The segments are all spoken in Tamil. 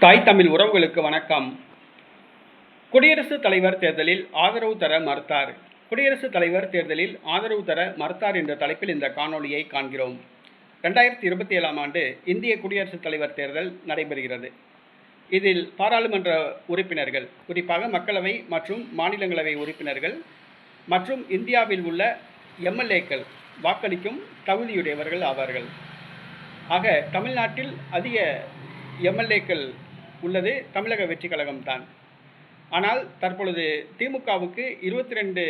தாய் தமிழ் உறவுகளுக்கு வணக்கம். குடியரசுத் தலைவர் தேர்தலில் ஆதரவு தர மறுத்தார். குடியரசுத் தலைவர் தேர்தலில் ஆதரவு தர மறுத்தார் என்ற தலைப்பில் இந்த காணொளியை காண்கிறோம். 2027ஆம் ஆண்டு இந்திய குடியரசுத் தலைவர் தேர்தல் நடைபெறுகிறது. இதில் பாராளுமன்ற உறுப்பினர்கள், குறிப்பாக மக்களவை மற்றும் மாநிலங்களவை உறுப்பினர்கள் மற்றும் இந்தியாவில் உள்ள எம்எல்ஏக்கள் வாக்களிக்கும் தகுதியுடையவர்கள் ஆவார்கள். ஆக தமிழ்நாட்டில் அதிக எம்எல்ஏக்கள் உள்ளது தமிழக வெற்றி கழகம்தான். ஆனால் தற்பொழுது திமுகவுக்கு 22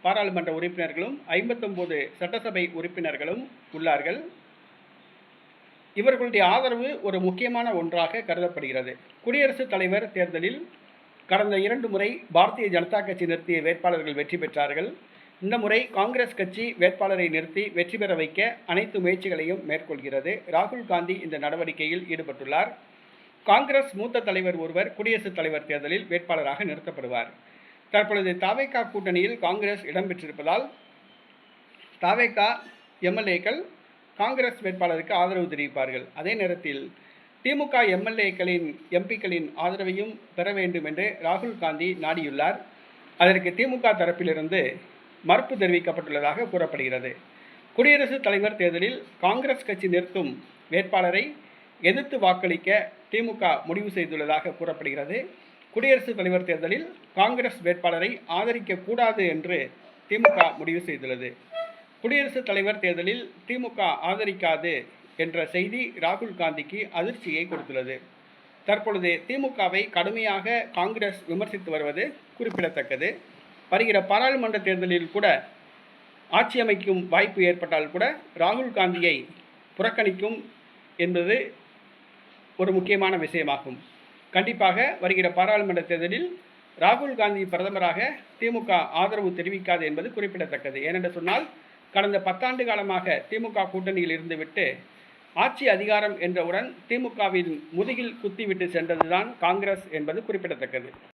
பாராளுமன்ற உறுப்பினர்களும் 59 சட்டசபை உறுப்பினர்களும் உள்ளார்கள். இவர்களுடைய ஆதரவு ஒரு முக்கியமான ஒன்றாக கருதப்படுகிறது. குடியரசுத் தலைவர் தேர்தலில் கடந்த 2 முறை பாரதிய ஜனதா கட்சி நிறுத்திய வேட்பாளர்கள் வெற்றி பெற்றார்கள். இந்த முறை காங்கிரஸ் கட்சி வேட்பாளரை நிறுத்தி வெற்றி பெற வைக்க அனைத்து முயற்சிகளையும் மேற்கொள்கிறது. ராகுல் காந்தி இந்த நடவடிக்கையில் ஈடுபட்டுள்ளார். காங்கிரஸ் மூத்த தலைவர் ஒருவர் குடியரசுத் தலைவர் தேர்தலில் வேட்பாளராக நிறுத்தப்படுவார். தற்பொழுது தாவேகா கூட்டணியில் காங்கிரஸ் இடம்பெற்றிருப்பதால் தாவேகா எம்எல்ஏக்கள் காங்கிரஸ் வேட்பாளருக்கு ஆதரவு தெரிவிப்பார்கள். அதே நேரத்தில் திமுக எம்பிக்களின் ஆதரவையும் பெற வேண்டும் என்று ராகுல் காந்தி நாடியுள்ளார். அதற்கு திமுக தரப்பிலிருந்து மறுப்பு தெரிவிக்கப்பட்டுள்ளதாக கூறப்படுகிறது. குடியரசுத் தலைவர் தேர்தலில் காங்கிரஸ் கட்சி நிறுத்தும் வேட்பாளரை எதிர்த்து வாக்களிக்க திமுக முடிவு செய்துள்ளதாக கூறப்படுகிறது. குடியரசுத் தலைவர் தேர்தலில் காங்கிரஸ் வேட்பாளரை ஆதரிக்கக்கூடாது என்று திமுக முடிவு செய்துள்ளது. குடியரசுத் தலைவர் தேர்தலில் திமுக ஆதரிக்காது என்ற செய்தி ராகுல் காந்திக்கு அதிர்ச்சியை கொடுத்துள்ளது. தற்பொழுது திமுகவை கடுமையாக காங்கிரஸ் விமர்சித்து வருவது குறிப்பிடத்தக்கது. வருகிற பாராளுமன்ற தேர்தலில் கூட ஆட்சி அமைக்கும் வாய்ப்பு ஏற்பட்டால் கூட ராகுல் காந்தியை புறக்கணிக்கும் என்பது ஒரு முக்கியமான விஷயமாகும். கண்டிப்பாக வருகிற பாராளுமன்ற தேர்தலில் ராகுல் காந்தி பிரதமராக திமுக ஆதரவு தெரிவிக்காது என்பது குறிப்பிடத்தக்கது. ஏனென்று சொன்னால் கடந்த 10 ஆண்டு காலமாக திமுக கூட்டணியில் இருந்துவிட்டு ஆட்சி அதிகாரம் என்றவுடன் திமுகவின் முதுகில் குத்திவிட்டு சென்றதுதான் காங்கிரஸ் என்பது குறிப்பிடத்தக்கது.